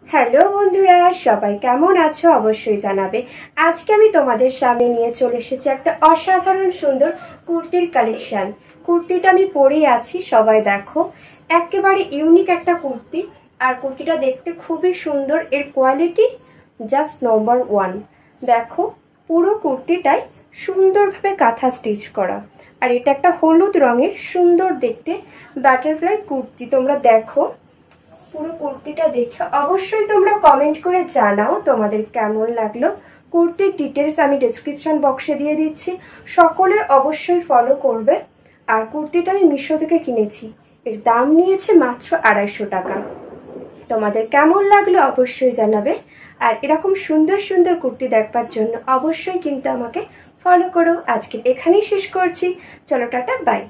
Hello বন্ধুরা, সবাই কেমন আছো অবশ্যই জানাবে। আজকে আমি তোমাদের সামনে নিয়ে চলে এসেছি একটা অসাধারণ সুন্দর কুর্তির কালেকশন। কুর্তিটা আমি পরেই আছি, সবাই দেখো। একেবারে ইউনিক একটা কুর্তি, আর কুর্তিটা দেখতে খুবই সুন্দর। এর কোয়ালিটি জাস্ট নম্বর ওয়ান। দেখো, পুরো কুর্তিটাই সুন্দরভাবে কাঁথা স্টিচ করা। আর এটা একটা হলুদ রঙের সুন্দর দেখতে বাটারফ্লাই কুর্তি। তোমরা দেখো, পুরো কুর্তিটা দেখে অবশ্যই তোমরা কমেন্ট করে জানাও তোমাদের কেমন লাগলো। কুর্তির ডিটেলস আমি ডেসক্রিপশন বক্সে দিয়ে দিচ্ছি, সকলে অবশ্যই ফলো করবে। আর কুর্তিটা আমি মিশো থেকে কিনেছি, এর দাম নিয়েছে মাত্র 250 টাকা। তোমাদের কেমন লাগলো অবশ্যই জানাবে। আর এরকম সুন্দর সুন্দর কুর্তি দেখবার জন্য অবশ্যই কিন্তু আমাকে ফলো করো। আজকে এখানেই শেষ করছি, চলো টাটা, বাই।